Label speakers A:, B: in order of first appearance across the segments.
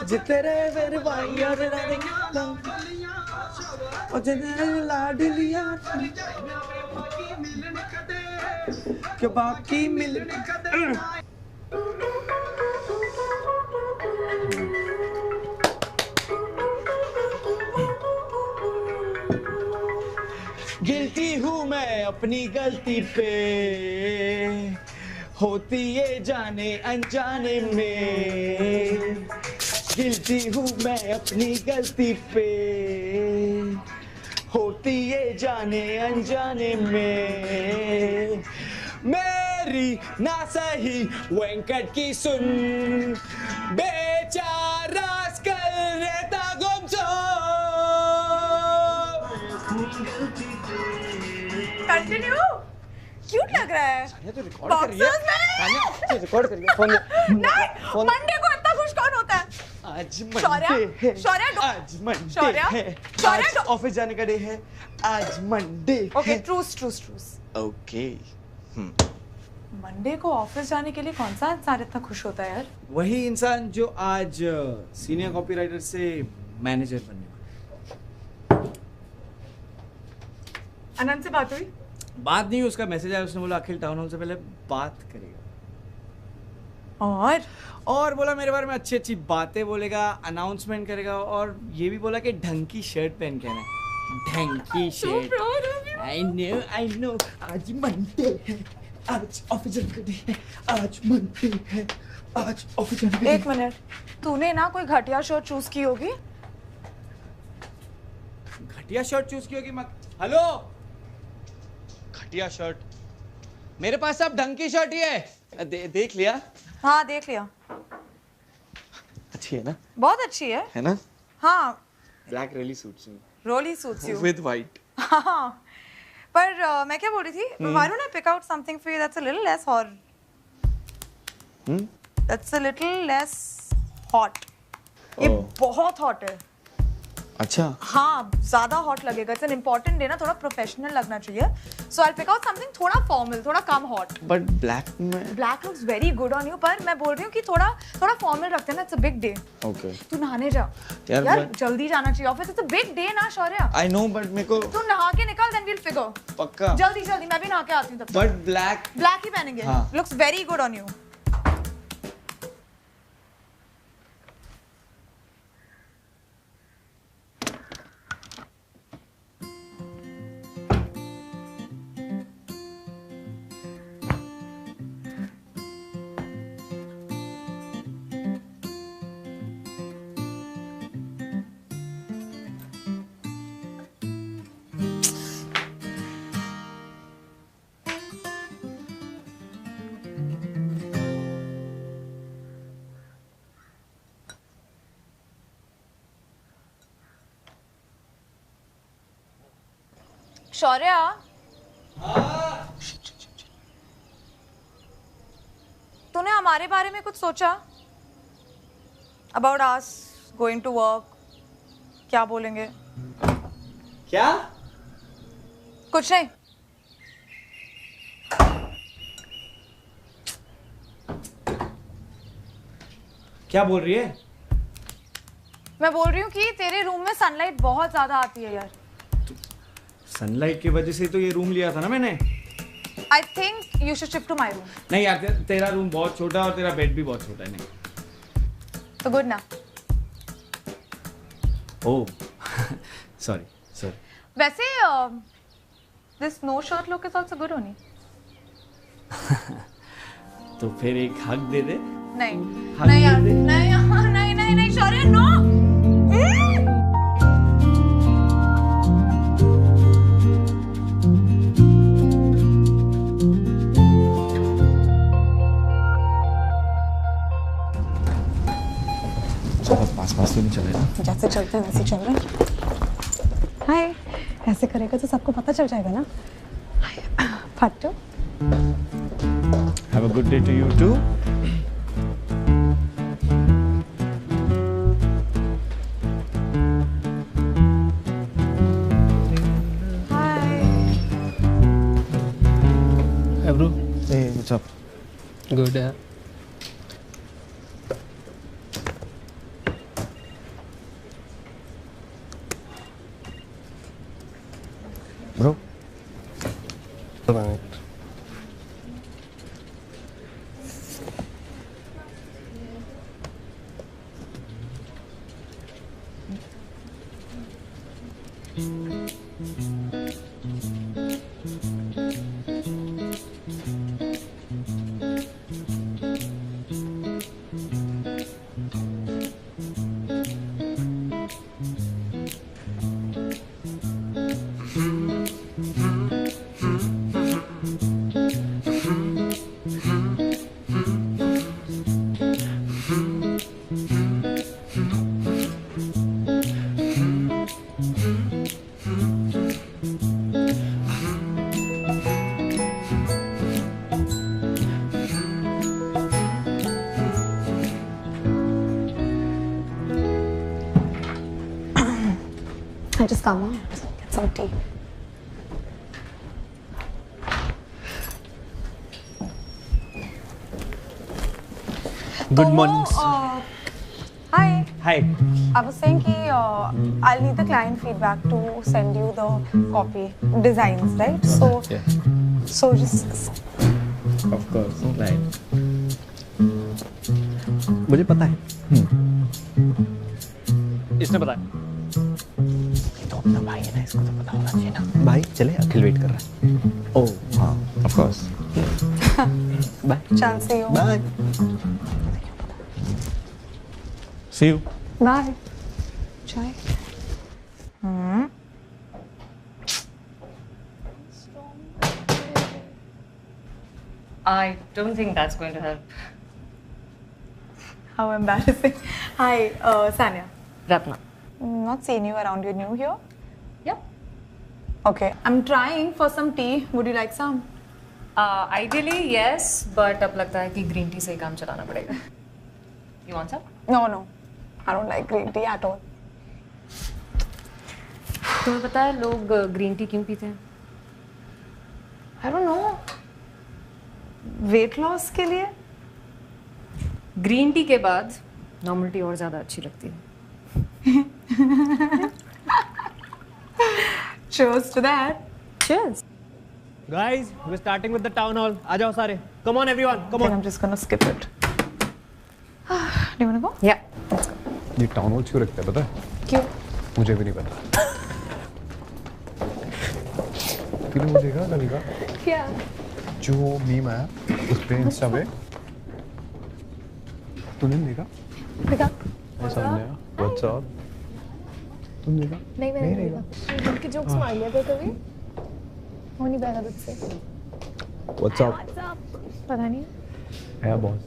A: जितरे मेरे भाई और लाडलिया के बाकी मिल गिल्टी हूँ मैं अपनी गलती पे, होती ये जाने अनजाने में। गिल्टी हूँ मैं अपनी गलती पे, होती ये जाने अनजाने में। मेरी ना सही वेंकट की सुन, बेचारा कल रहता गुमसुम।
B: कंटिन्यू। क्यूट लग रहा है।
A: सानिया तो रिकॉर्ड कर रही है। सानिया रिकॉर्ड कर रही है।
B: नहीं, मंडे को इतना खुश कौन होता है?
A: आज मंडे है।
B: शौर्या
A: आज मंडे है। आज ऑफिस जाने का डे है। आज मंडे है।
B: ओके, ट्रूस।
A: ओके।
B: मंडे को ऑफिस जाने के लिए कौन सा इंसान इतना खुश होता है यार?
A: वही इंसान जो आज सीनियर कॉपीराइटर से मैनेजर बनने वाला।
B: अनंत से बात हुई?
A: बात नहीं, उसका मैसेज आया, उसने बोला अखिल टाउन हॉल से पहले बात करेगा। और बोला मेरे बारे में अच्छी अच्छी बातें बोलेगा, अनाउंसमेंट करेगा, और ये भी बोला कि ढंग की शर्ट पहन के आना। ढंग की शर्ट। I know. आज मंडे है, आज ऑफिस जाने का डे है, आज मंडे है, आज ऑफिस जाने का डे है।
B: एक मिनट, तूने ना कोई घटिया शर्ट चूज की होगी?
A: घटिया शर्ट चूज की होगी? हेलो, घटिया शर्ट मेरे पास सब ढंग की शर्ट ही है। देख लिया?
B: हाँ, देख लिया।
A: अच्छी है ना?
B: बहुत अच्छी है
A: ना?
B: हाँ।
A: Black really suits me.
B: Really suits you
A: with white.
B: हाँ, पर मैं क्या बोल रही थी, why don't I pick out something for you that's a little less hot? That's a little less hot. ये बहुत hot है।
A: अच्छा।
B: हाँ, ज्यादा hot लगेगा। It's an important day ना, थोड़ा professional लगना चाहिए। So I'll pick out something थोड़ा formal, थोड़ा कम hot.
A: But black में?
B: Black looks very good on you, पर मैं बोल रही हूँ कि थोड़ा formal रखते हैं ना, it's a big day.
A: Okay.
B: तू नहाने जा। यार जल्दी जाना चाहिए office, it's a big day ना शौर्या।
A: I know, but मेरे को।
B: तू नहा के निकल, then we'll figure.
A: पक्का।
B: जल्दी मैं भी नहा के आती हूँ तब तक।
A: But black
B: ही पहनेंगे।
A: हाँ।
B: Looks very good on you. Shaurya, तूने हमारे बारे में कुछ सोचा? About us going to work, क्या बोलेंगे?
A: क्या?
B: कुछ नहीं।
A: क्या बोल रही है?
B: मैं बोल रही हूँ कि तेरे रूम में सनलाइट बहुत ज्यादा आती है यार।
A: सनलाइट की वजह से तो ये रूम लिया था ना मैंने।
B: I think you should shift to my room.
A: नहीं यार, तेरा रूम बहुत छोटा है और तेरा बेड भी बहुत छोटा है। नहीं
B: तो गुड ना।
A: Oh sorry.
B: वैसे this no shirt look is also good only.
A: तो फिर एक हग दे दे।
B: नहीं यार, नहीं शौर्य, नो।
A: पास तो नहीं चले ना।
B: जैसे चलते हैं वैसे चल रहे हैं। हाय, ऐसे करेगा तो सबको पता चल जाएगा ना। फट्टू।
A: Have a good day to you too.
B: Hi.
C: Hey bro.
A: Hey, what's up?
C: Good.
B: I just come on, get some tea.
C: Good morning.
B: Hi.
C: Hi.
B: I was saying कि I'll need the client feedback to send you the copy designs, right? So just
C: Of course, client. मुझे पता है. इसने पता है. ये तो अपना भाई है ना, इसको तो पता होना चाहिए ना. भाई चले, अखिल वेट कर रहा है. ओह हाँ, of course. Bye.
B: shall see you.
C: Bye. See you.
B: Bye. Chai.
D: I don't think that's going to help.
B: How embarrassing. Hi, Sanya.
D: Ratna.
B: Not seen you around. You're new here?
D: Yep.
B: Okay. I'm trying for some tea. Would you like some?
D: Ideally, yes, but अब लगता है कि green tea से ही काम चलाना पड़ेगा. You want some?
B: No. I don't like green tea at all.
D: तुम्हें पता है लोग green tea क्यों पीते हैं?
B: I don't know. Weight loss के लिए?
D: Green tea के बाद normal tea और ज़्यादा अच्छी लगती है.
B: Cheers to that.
D: Cheers.
C: Guys, we're starting with the town hall. आ जाओ सारे. Come on everyone, come
B: I think
C: on.
B: I'm just gonna skip it. Do you wanna go?
D: Yeah. Let's go.
E: ये town hall क्यों रखते हैं पता है?
B: क्यों?
E: मुझे भी नहीं पता. तूने वो देखा कल का?
B: क्या?
E: जो मीम आया उस पे इंस्टा पे. तूने नहीं देखा?
B: देखा?
E: ऐसा नहीं आया. What's up? तुमने देखा?
F: नहीं मैंने नहीं देखा. उनके जोक्स मार लिया था कभी? हो नहीं पाएगा तुझसे.
E: What's up?
F: पता नहीं.
E: है बॉस.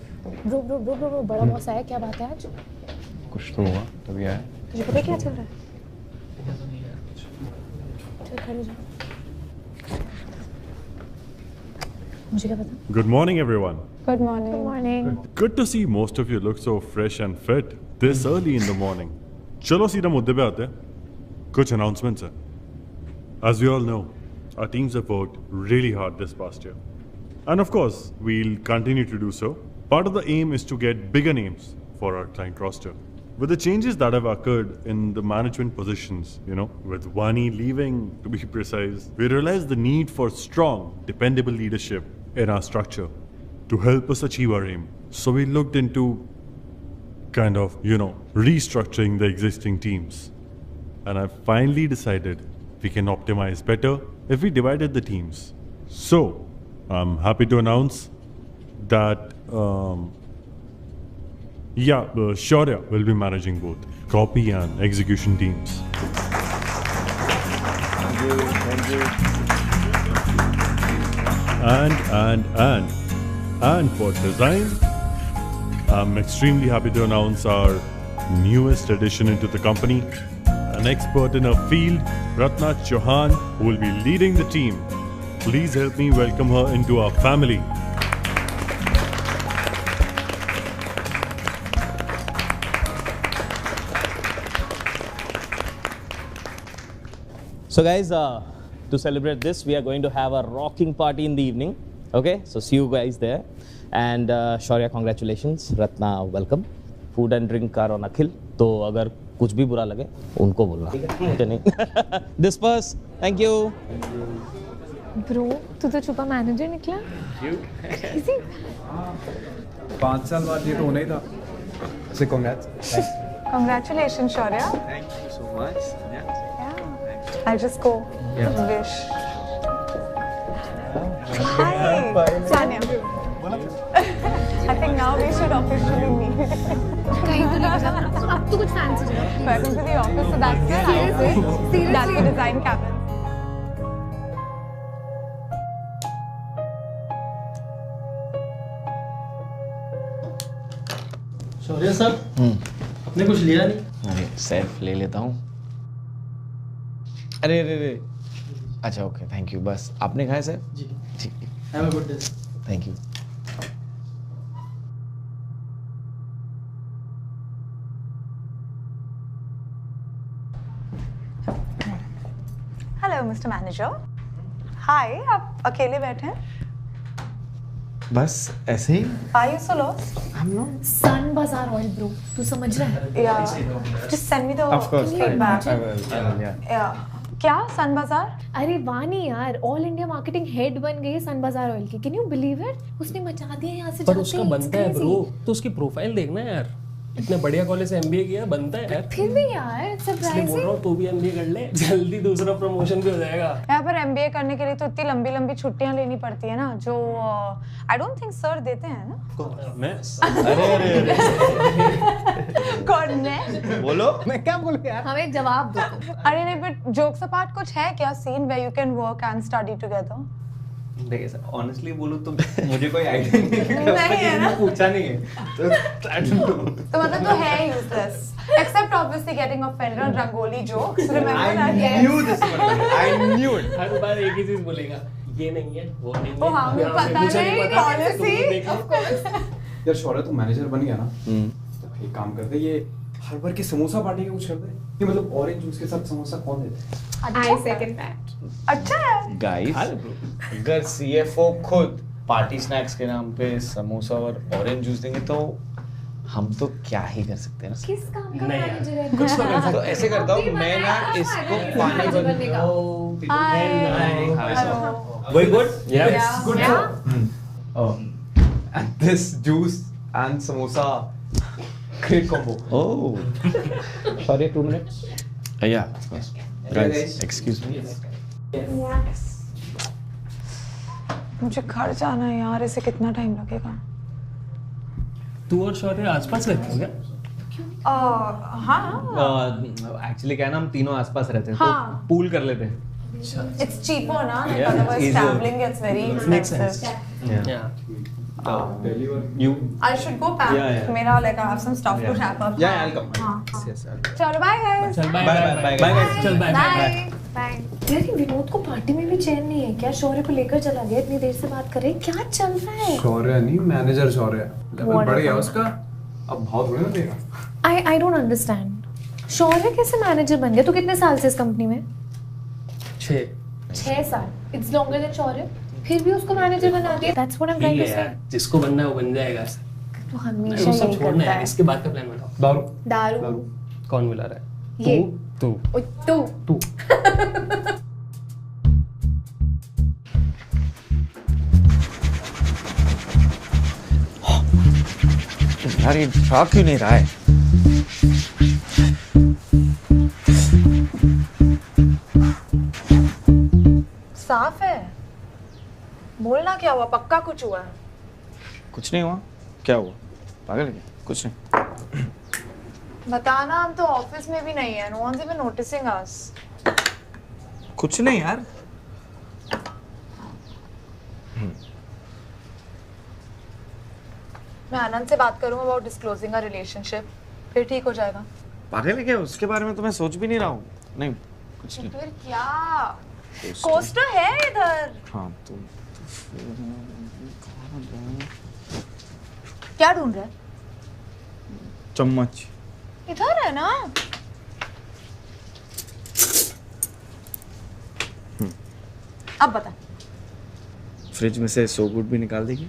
F: ब्रो बड़ा बॉस आया. क्या बात है आज?
E: कुछ तो हुआ तभी आया.
F: तुझे पता है क्या चल रहा है? चल खड़े जा. मुझे क्या पता?
G: Good morning, everyone.
B: Good morning.
F: Good morning.
G: Good to see most of you look so fresh and fit this early in the morning. चलो सीधा मुद्दे पे आते हैं. कुछ announcements हैं. As we all know, our teams have worked really hard this past year. And of course, we'll continue to do so. Part of the aim is to get bigger names for our client roster. With the changes that have occurred in the management positions, with Vani leaving, to be precise, we realized the need for strong, dependable leadership in our structure to help us achieve our aim. So we looked into kind of, restructuring the existing teams. And I finally decided we can optimize better if we divided the teams. So, I'm happy to announce that Shaurya will be managing both copy and execution teams.
E: Thank you.
G: And for design, I'm extremely happy to announce our newest addition into the company, an expert in her field, Ratna Chauhan, who will be leading the team. Please help me welcome her into our family.
H: So guys, to celebrate this, we are going to have a rocking party in the evening. Okay, so see you guys there. And Shaurya, congratulations. Ratna, welcome. Food and drink are on Akhil. तो अगर कुछ भी बुरा लगे, उनको बोलना. मुझे नहीं. Disperse. Thank you.
F: ब्रो तू तो छुपा मैनेजर निकला. क्यों?
E: 5 साल बाद ये तो होना ही था. So congrats.
B: Congratulations, Shaurya.
A: Thank you so much. Yeah.
B: Yeah. I'll just go wish. Hi, Sanya. I think now we should officially meet.
F: कहीं तो लेके जाओ अब तो कुछ फैंसी जगह
B: Welcome to the office. So that's your
F: Seriously?
B: That's the design cabin.
I: Shaurya sir आपने कुछ लिया नहीं?
C: अरे सेल्फ ले लेता हूँ। अरे अरे अरे अच्छा ओके थैंक यू। बस आपने खाया सर?
I: जी
C: ठीक है
I: have a good day.
C: Thank you.
B: Hello, Mr. Manager. Hi, आप अकेले बैठे हैं?
C: बस ऐसे ही।
B: Why are you so lost?
F: सन बाजार ऑयल ब्रो तू समझ रहा है?
B: Yeah. Just send me the
C: Of course,
B: feedback.
C: I will, yeah.
B: Yeah. क्या सन बाजार?
F: अरे वानी यार ऑल इंडिया मार्केटिंग हेड बन गई है सन बाजार ऑयल की। Can you believe it? उसने मचा दिया यहाँ से
I: पर
F: जाते
I: उसका
F: ही,
I: बनता
F: it's
I: है
F: crazy.
I: ब्रो, तो उसकी प्रोफाइल देखना है यार। इतने बढ़िया कॉलेज से एमबीए किया, बनता है यार।
F: फिर भी यार
I: इसलिए बोल रहा
F: सरप्राइजिंग।
I: हूँ तू भी एमबीए कर ले, जल्दी दूसरा प्रमोशन भी हो जाएगा।
B: यहाँ पर MBA करने के लिए तो इतनी लंबी लंबी छुट्टियाँ लेनी पड़ती है ना, जो I don't think सर देते हैं ना।
I: मैं
C: अरे अरे अरे
B: कौन मैं?
C: बोलो। मैं क्या बोलूँ यार?
F: हमें एक जवाब दो तुम।
B: अरे नहीं, but जोक्स अपार्ट कुछ है क्या सीन where you can work and study together?
C: देखिए सर ऑनेस्टली बोलूँ तो मुझे कोई आइडिया
B: नहीं है ना?
C: पूछा नहीं है तो I don't know.
B: तो मतलब तो है useless. Except obviously getting offended on Rangoli jokes. Remember
C: I
B: that?
C: knew this one. I knew it.
I: हर बार एक ही चीज बोलेगा, ये नहीं है, वो नहीं है।
B: वो हमें
I: यहाँ पे
B: पता
I: मुझे
B: नहीं,
I: पता,
B: policy,
I: तुम देख लो।
B: of course.
E: यार शौर्य तू मैनेजर बन गया ना, तो एक काम करते, ये हर बार की समोसा पार्टी का कुछ करते हैं। ये मतलब ऑरेंज जूस के साथ समोसा कौन देते हैं?
F: I second that.
B: अच्छा है।
C: गाइस अगर CFO खुद पार्टी स्नैक्स के नाम पे समोसा और ऑरेंज जूस देंगे तो हम तो क्या ही कर सकते हैं ना।
F: किस काम का
I: नहीं यार,
F: मैनेजर है?
I: कुछ तो कर सकते
C: तो ऐसे करता हूँ मैं ना इसको पानी
F: बनने का।
C: वही good
B: Yeah.
E: Good
B: Yeah.
E: job. And this juice and samosa, great combo.
C: Oh
I: sorry 2 minutes.
C: या गाइस एक्सक्यूज मी।
B: मुझे घर जाना है यार, इसे कितना टाइम लगेगा?
I: तू और शौर्य आसपास रहते हो क्या?
B: हाँ,
C: एक्चुअली क्या है ना हम तीनों आसपास रहते हैं
B: हाँ।
C: तो पूल कर लेते हैं।
B: it's cheaper ना, like
C: Yeah,
B: otherwise
C: easier.
B: traveling gets very
I: Makes sense.
B: expensive.
I: Yeah.
C: You
B: I should go pack.
C: Yeah, yeah.
B: मेरा like I have some stuff to wrap up.
C: Yeah, I'll come.
B: हाँ,
C: yes I'll come.
B: चलो bye guys.
I: चल bye
C: Bye,
I: bye
C: bye,
I: bye
C: bye, guys.
I: चल bye bye.
B: Bye.
F: यार ये विनोद को party में भी चैन नहीं है क्या? शौर्य को लेकर चला गया, इतनी देर से बात कर रहे हैं, क्या चल रहा है?
E: शौर्य नहीं, मैनेजर शौर्य। लेवल बढ़
F: Whatever.
E: गया उसका, अब भाव थोड़ी ना देगा।
F: I don't understand. शौर्य कैसे मैनेजर बन गया? तू कितने साल से इस कंपनी में? 6 साल. It's longer than शौर्य. फिर भी उसको मैनेजर बना दिया. That's what I'm trying to say.
I: जिसको बनना है वो बन जाएगा।
F: तो
I: वो
F: हमेशा
I: सब
F: यही
I: छोड़ना
F: करता
I: है।
F: है.
I: इसके बाद का प्लान बताओ।
E: दारू।
F: दारू.
I: कौन बुला रहा है?
F: ये.
I: तू।
F: ओए, तू.
I: तू।
C: यार ये जा क्यों नहीं रहा है?
B: साफ है. बोलना क्या हुआ? पक्का कुछ हुआ है.
C: कुछ नहीं हुआ। क्या हुआ? पागल है क्या? कुछ नहीं।
B: बताना, हम तो ऑफिस में भी नहीं है. No one's even noticing us.
C: कुछ नहीं यार।
B: मैं आनंद से बात करूँ about disclosing our relationship. फिर ठीक हो जाएगा.
C: पागल है क्या? उसके बारे में तो मैं सोच भी नहीं रहा हूँ। नहीं कुछ नहीं।
B: फिर क्या? कोस्टर है इधर.
C: हाँ तो
B: क्या ढूंढ रहा है?
C: चम्मच।
B: इधर है ना. अब बता.
C: फ्रिज में से सो गुड भी निकाल देगी।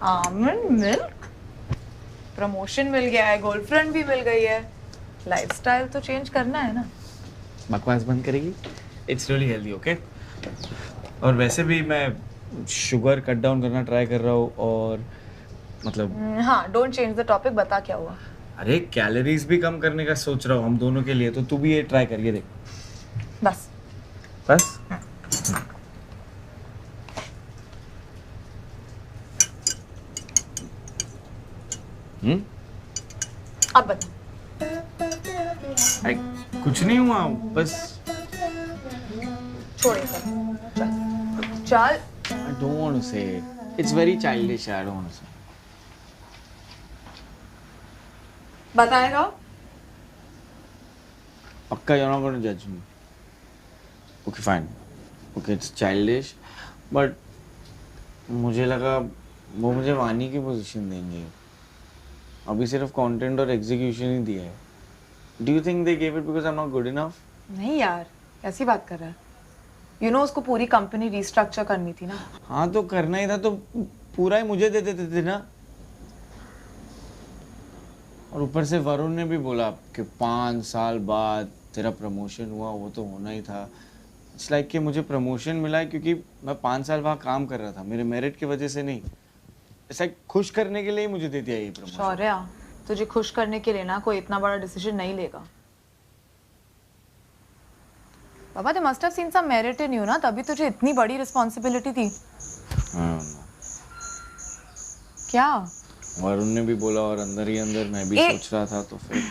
B: Almond milk. प्रमोशन मिल गया है, गर्लफ्रेंड भी मिल गई है. लाइफस्टाइल तो चेंज करना है ना.
C: बकवास बंद करेगी? It's really healthy okay. और वैसे भी मैं शुगर कट डाउन करना ट्राई कर रहा हूँ और मतलब
B: हाँ, डोंट चेंज द टॉपिक. बता क्या हुआ?
A: अरे कैलोरीज भी कम करने का सोच रहा हूँ हम दोनों के लिए, तो तू भी ये ट्राई करिए देख।
B: बस
A: बस
B: अब बता।
A: अरे कुछ नहीं हुआ, बस
B: छोड़ इसे। चल चल।
A: I don't want to say it. It's very childish. I don't want to say.
B: बताएगा?
A: Pakka, you're not going to judge me. Okay, fine. Okay, it's childish, but मुझे लगा वो मुझे वानी की पोजीशन देंगे। अभी सिर्फ कंटेंट और एग्जीक्यूशन ही दिया है। Do you think they gave it because I'm not good enough?
B: नहीं यार, कैसी बात कर रहा है? You know उसको पूरी कंपनी रिस्ट्रक्चर करनी थी ना।
A: हाँ तो करना ही था, तो पूरा ही मुझे दे देते थे ना। और ऊपर से वरुण ने भी बोला कि 5 साल बाद तेरा प्रमोशन हुआ, वो तो होना ही था। इट्स लाइक कि मुझे प्रमोशन मिला है क्योंकि मैं 5 साल वहाँ काम कर रहा था, मेरे मेरिट की वजह से नहीं। इट्स लाइक खुश करने के लिए ही मुझे दे दिया ये प्रमोशन।
B: शौर्या, तुझे खुश करने के लिए ना कोई इतना बड़ा डिसीजन नहीं लेगा। बाबा, they must have seen some merit in you ना, तभी तुझे इतनी बड़ी रिस्पॉन्सिबिलिटी थी। क्या?
A: वरुण ने भी बोला और अंदर ही अंदर मैं भी सोच रहा था, तो फिर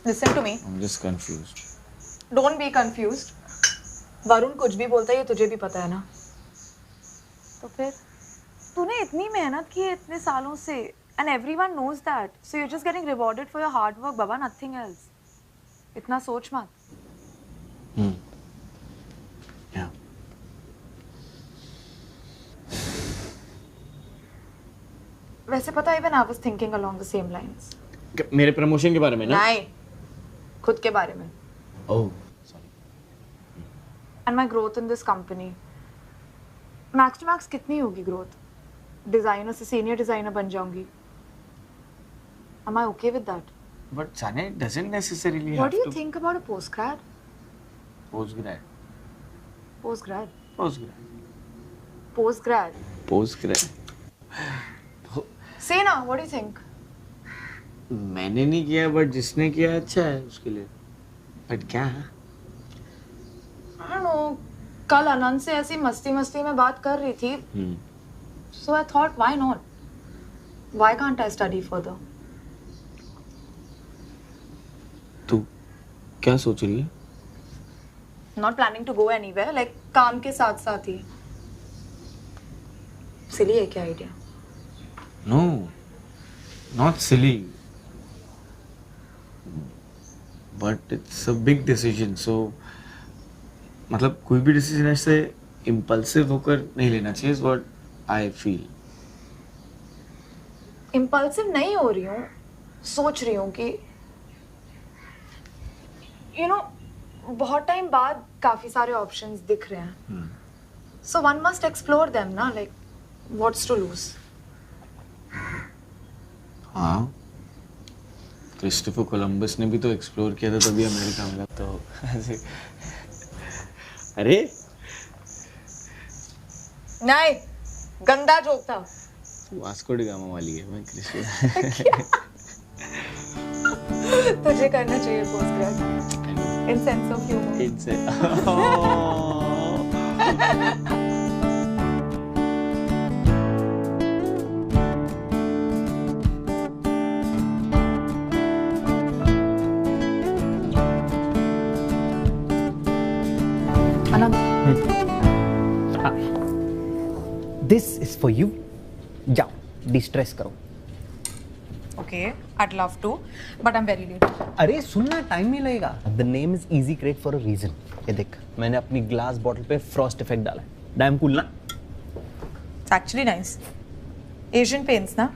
B: Listen to me.
A: I'm just confused.
B: Don't be confused. Varun कुछ भी बोलता है ये तुझे भी पता है ना। तो फिर तूने इतनी मेहनत की है इतने सालों से, and everyone knows that. So you're just getting rewarded for your hard work, Baba, nothing else. इतना सोच मत।
A: Yeah.
B: वैसे पता, even I was thinking along the same lines.
A: मेरे प्रमोशन के बारे में ना?
B: नहीं, खुद के बारे में।
A: Oh, sorry.
B: And my growth in this company. Max to max कितनी होगी growth? Designer से senior designer बन जाऊंगी। Am I okay with that?
A: But Sane, it doesn't necessarily
B: What
A: have
B: do you
A: to
B: think about a postgrad?
A: postgrad.
B: Postgrad.
A: Postgrad.
B: Postgrad.
A: Postgrad.
B: Say ना, what do you think?
A: मैंने नहीं किया, but जिसने किया अच्छा है उसके लिए। बट क्या है?
B: I don't know. कल अनंत से ऐसी मस्ती में बात कर रही थी। So I thought, why not? Why can't I study further?
A: तू क्या सोच रही है?
B: Not planning to go anywhere. Like काम के साथ साथ ही। Silly है क्या idea?
A: No, not silly. But it's a big decision. So मतलब कोई भी डिसीजन ऐसे इम्पल्सिव होकर नहीं लेना चाहिए, is what I feel.
B: Impulsive नहीं हो रही हूँ, सोच रही हूँ कि you know, बहुत टाइम बाद काफी सारे ऑप्शंस दिख रहे हैं। So one must explore them ना, like what's to lose?
A: हाँ, क्रिस्टोफर कोलंबस ने भी तो एक्सप्लोर किया था, तभी अमेरिका मिला। तो ऐसे अरे
B: नहीं, गंदा जोक था।
A: वास्को डी गामा वाली है, मैं क्रिस्टोफर।
B: तुझे करना चाहिए पोस्टग्रेड इन सेंस ऑफ ह्यूमर।
A: इनसे
C: दिस इज फॉर यू। जाओ डिस्ट्रेस करो।
B: Okay, I'd love to, but I'm very late.
C: अरे सुनना, टाइम नहीं लगेगा। The name is easy crate for a reason. ये देख, मैंने अपनी ग्लास बॉटल पे फ्रॉस्ट इफेक्ट डाला है। डैम कूल ना?
B: It's actually nice. Asian paints ना?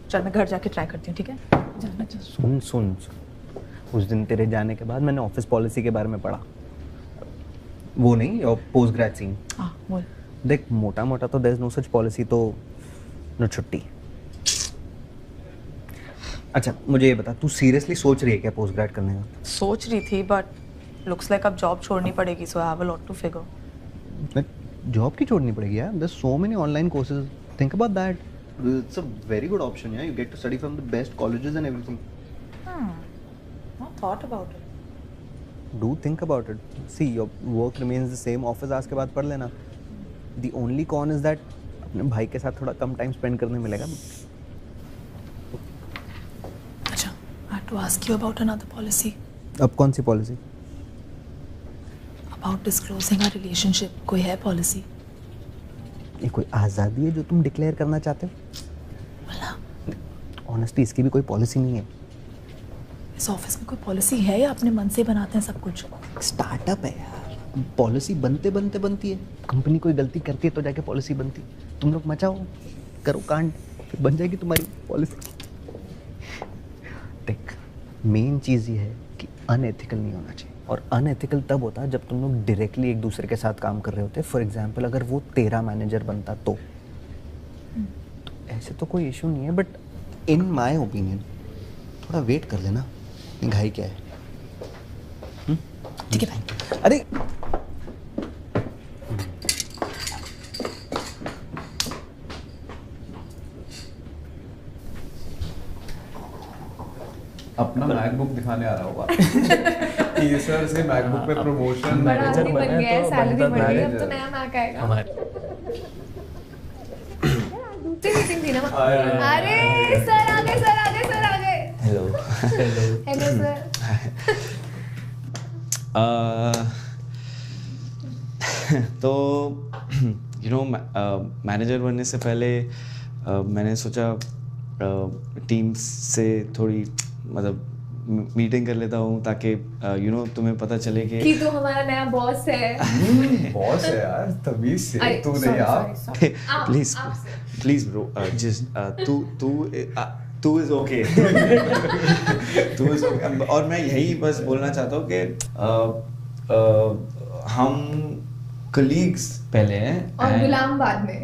B: चल मैं घर जाके ट्राई करती हूँ, ठीक है? जाना चाहिए।
C: सुन सुन, उस दिन तेरे जाने के बाद मैंने ऑफिस पॉलिसी के बारे में पढ़ा। वो नहीं, और पोस्ट ग्रेड सीन।
B: हाँ, बोल।
C: देख, मोटा मोटा तो there is no such policy, तो नो छुट्टी। अच्छा मुझे ये बता, तू सीरियसली सोच रही है क्या पोस्ट ग्रेड करने का?
B: सोच रही थी, बट लुक्स लाइक अब जॉब छोड़नी पड़ेगी, so I have a lot to figure.
C: Job की छोड़नी पड़ेगी यार? There so many online courses, think about that. It's a very good option यार, you get to study from the best colleges and everything.
B: Not thought about it.
C: Do think about it. See, your work remains the same. Office hours के बाद पढ़ लेना. The only con is that अपने भाई के साथ थोड़ा कम time spend करने मिलेगा.
B: अच्छा, I had to ask you about another policy.
C: अब कौन सी policy?
B: About disclosing our relationship. कोई है policy?
C: ये कोई आज़ादी है जो तुम डिक्लेयर करना चाहते हो?
B: बोला.
C: Honestly, इसकी भी कोई policy नहीं है.
B: इस ऑफिस में कोई पॉलिसी है या अपने मन से बनाते हैं सब कुछ?
C: स्टार्टअप है यार. पॉलिसी बनते बनते बनती है. कंपनी कोई गलती करती है तो जाके पॉलिसी बनती है. तुम लोग मचाओ, करो कांड, फिर बन जाएगी तुम्हारी पॉलिसी. देख, मेन चीज़ ये है कि अनएथिकल नहीं होना चाहिए. और अनएथिकल तब होता है जब तुम लोग डायरेक्टली एक दूसरे के साथ काम कर रहे होते. फॉर एग्जाम्पल, अगर वो तेरा मैनेजर बनता तो ऐसे तो कोई इशू नहीं है. बट इन माई ओपिनियन थोड़ा वेट कर लेना. घाई क्या है?
B: ठीक है भाई.
C: अरे
E: अपना मैकबुक दिखाने आ रहा होगा कि सर से मैकबुक पे प्रमोशन.
F: बड़ा आदमी बन
I: बना
F: गया है,
I: तो
F: सैलरी
I: बनता
F: बढ़ गई, अब
E: manager.
F: तो नया मैक आएगा.
I: हमारे
F: दूसरी मीटिंग थी ना. अरे सर आ गए, सर आ गए, सर आ गए.
C: हेलो.
F: Hello sir.
J: तो यू नो मैनेजर बनने से पहले मैंने सोचा टीम से थोड़ी मतलब मीटिंग कर लेता हूँ ताकि यू नो तुम्हें पता चले
F: कि तू हमारा नया बॉस है.
E: बॉस है यार, तमीज से.
F: अरे,
E: तू
F: sorry,
E: नहीं यार.
F: sorry, sorry.
J: प्लीज
F: आप sir.
J: प्लीज ब्रो जस्ट तू इज ओके. तू इज ओके. और मैं यही बस बोलना चाहता हूँ कि हम कलीग्स पहले हैं
F: और गुलाम बाद में.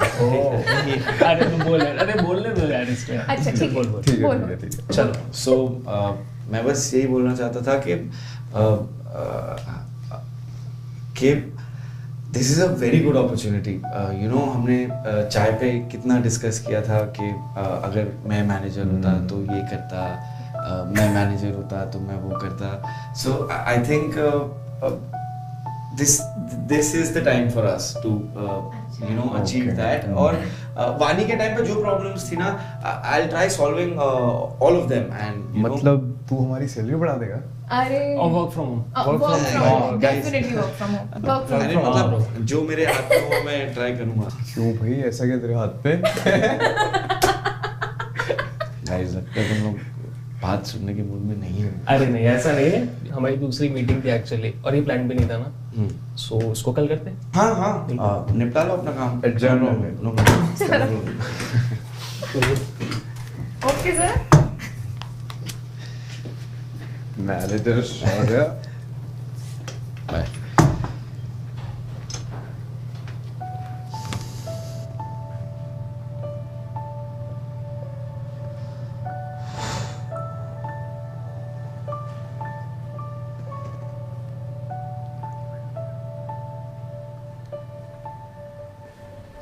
I: अरे तू बोल यार, अरे बोलने दो यार इसमें.
F: अच्छा, ठीक है.
I: बोल बोल.
E: ठीक है,
F: बोलो.
E: ठीक है, ठीक है.
J: चलो. सो मैं बस यही बोलना चाहता था कि this is a very good opportunity. You know हमने चाय पे कितना डिस्कस किया था कि अगर मैं मैनेजर होता तो ये करता, मैं मैनेजर होता तो मैं वो करता. So I think this is the time for us to you know achieve that. और वानी के टाइम पे जो प्रॉब्लम्स थी ना, I'll try solving all of them and you know,
E: मतलब तू हमारी सैलरी बढ़ा देगा?
F: अरे
I: और work from home.
F: Work from home.
J: guys.
F: Definitely work from home. Work from
J: अरे मतलब जो मेरे हाथ में हो मैं ट्राई करूंगा.
E: क्यों भाई, ऐसा क्या तेरे हाथ पे?
J: गाइस लगता है तुम लोग बात सुनने के मूड में नहीं हो.
I: अरे नहीं, ऐसा नहीं है. हमारी दूसरी मीटिंग थी एक्चुअली और ये प्लान भी नहीं था ना. सो उसको कल करते हैं.
J: हाँ हाँ निपटा लो अपना काम.
E: Adjourn हो गया.
F: Okay sir.
E: मैनेजर आ गया.
J: बाय.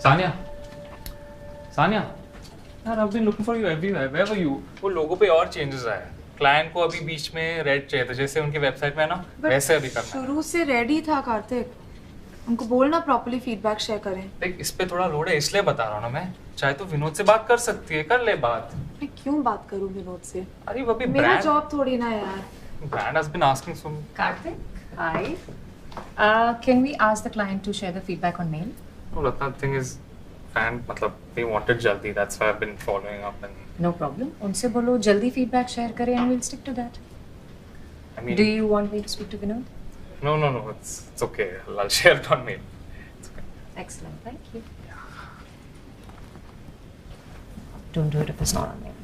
K: सानिया, सानिया, यार I've been looking for you everywhere. Where were you? वो लोगों पे और चेंजेस आए. क्लाइंट को अभी बीच में रेड चाहिए था, जैसे उनकी वेबसाइट में है ना, वैसे अभी करना.
B: शुरू से रेडी था कार्तिक. उनको बोलना प्रॉपर्ली फीडबैक शेयर करें.
K: देख इस पे थोड़ा लोड है इसलिए बता रहा हूँ ना मैं. चाहे तो विनोद से बात कर सकती है, कर ले बात.
B: मैं क्यों बात करूं विनोद से?
K: अरे वो भी
B: मेरा
K: ब्रांड
B: जॉब थोड़ी ना यार.
K: has been asking so.
D: Karthik, hi. Can we ask the client to share the feedback on mail?
K: No, Ratna, thing is, fan मतलब they wanted jaldi. That's why I've been following up and.
D: No problem. उनसे बोलो जल्दी feedback share करें and we'll stick to that.
K: I mean.
D: Do you want me to speak to Vinod?
K: No, it's okay. I'll share it on mail. It's okay.
D: Excellent, thank you. Don't do it if it's not on mail.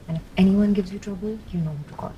D: And if anyone gives you trouble, you know who to call.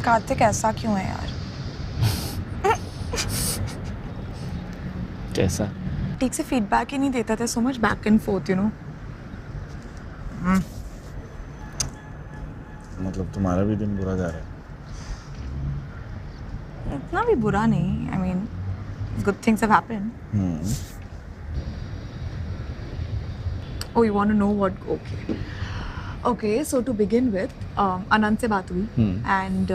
B: Kartik ऐसा क्यों है यार?
J: कैसा?
B: ठीक से feedback ही नहीं देता था, so much back and forth, you know.
J: मतलब तुम्हारा भी दिन बुरा जा रहा है?
B: इतना भी बुरा नहीं. I mean, good things have happened. Oh, you want to know what? Okay. Okay, so to begin with, Anand से बात हुई and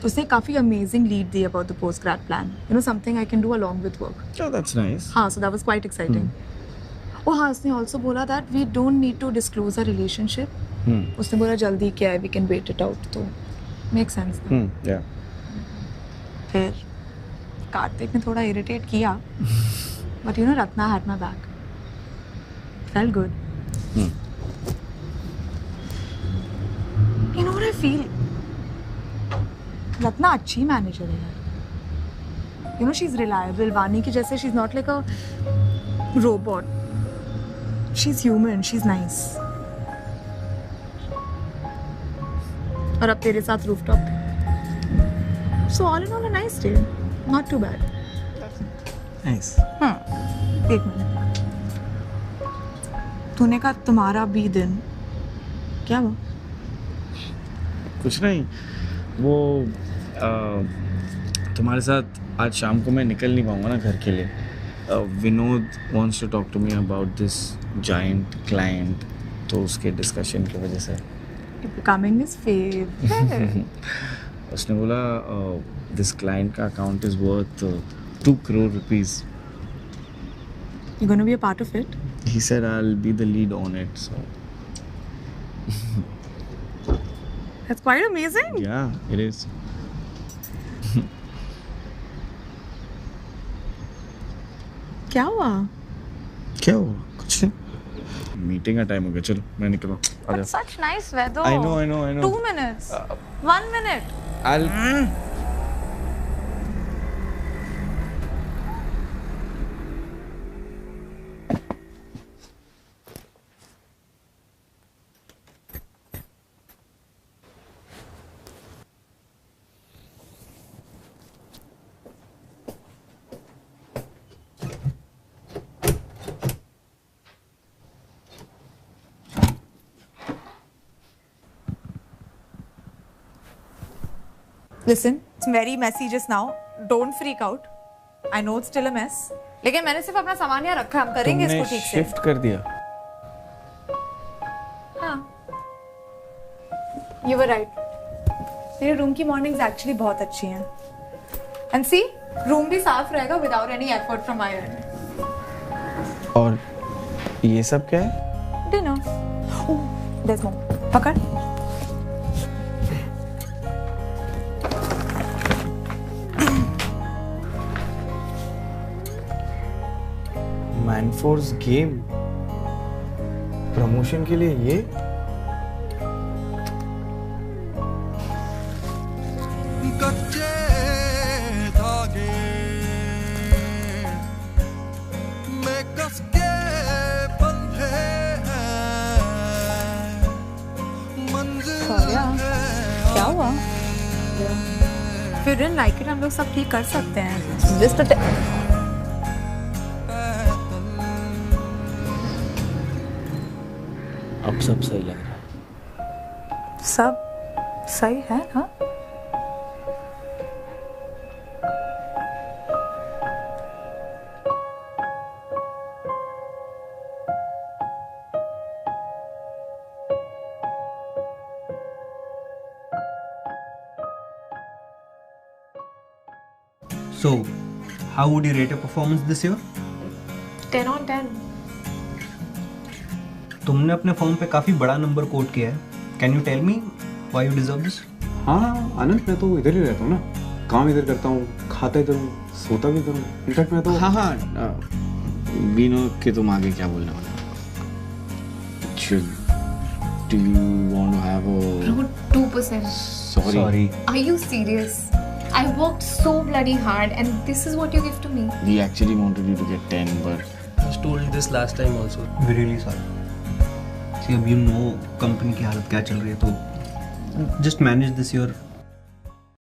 B: उसने काफी amazing lead the about the post-grad plan. You know, something I can do along with work.
J: Oh, that's nice.
B: हाँ, so that was quite exciting. Oh हाँ, उसने also बोला that we don't need to disclose our relationship. उसने बोला जल्दी क्या है, we can wait it out. तो make sense.
J: Yeah.
B: फिर कार्तिक ने थोड़ा irritate किया, but you know, Ratna had my back. Felt good. You know what I feel? Ratna अच्छी manager है यार. You know, she's reliable. वानी की जैसे she's not like a robot. She's human. She's nice. और अब तेरे साथ rooftop पे. So all in all a nice day. Not too bad.
J: Nice.
B: एक मिनट. तूने कहा तुम्हारा भी दिन. क्या हुआ?
J: कुछ नहीं. वो तुम्हारे साथ आज शाम को मैं निकल नहीं पाऊंगा ना घर के लिए. Vinod wants to talk to me about this giant client. तो उसके डिस्कशन की वजह से
B: Becoming his favorite.
J: उसने बोला this client का account is worth 2 crore rupees.
B: You gonna be a part of it?
J: He said I'll be the lead on it. So
B: That's quite amazing.
J: yeah, it is.
B: क्या हुआ?
J: क्या हुआ? कुछ नहीं. Meeting का टाइम हो गया. चलो मैं निकल रहा हूँ. आ
B: But
J: जा.
B: such nice weather.
J: I know.
B: 2 minutes. 1 minute.
J: I'll.
B: Listen, it's very messy just now. Don't freak out. I know it's still a mess. लेकिन मैंने सिर्फ अपना सामान यहाँ रखा. हम करेंगे इसको ठीक से.
J: शिफ्ट कर दिया.
B: हाँ. You were right. मेरे रूम की मॉर्निंग्स एक्चुअली बहुत अच्छी हैं. And see, रूम भी साफ रहेगा without any effort from my end.
J: और ये सब क्या है?
B: Dinner. Oh, there's more. पकड़.
C: मैनफोर्स गेम प्रमोशन के लिए ये
L: कच्चे धागे में कस के बंधे हैं मंजिल
B: क्या हुआ? फिर लाइक इट हम लोग सब ठीक कर सकते हैं. Just a
J: अब सब सही लग रहा है.
B: सब सही है ना?
C: So, how would you rate your performance this year?
F: 10 on 10.
C: तुमने अपने फॉर्म पे काफी बड़ा नंबर कोट किया है. Can you tell me why you deserve this?
E: हाँ आनंद, मैं तो इधर ही रहता हूँ ना. काम इधर करता हूँ, खाता इधर हूँ, सोता भी इधर हूँ. इनफैक्ट मैं तो
J: हाँ विनोद के तुम आगे क्या बोलने वाले? Do you want to have a?
F: Bro, 2%.
J: Sorry.
F: Are you serious? I worked so bloody hard and this is what you give to me.
J: We actually wanted you to get 10, but
I: I was told this last time also.
C: We're really sorry. See, अब you know company की हालत क्या चल रही है, तो just manage this year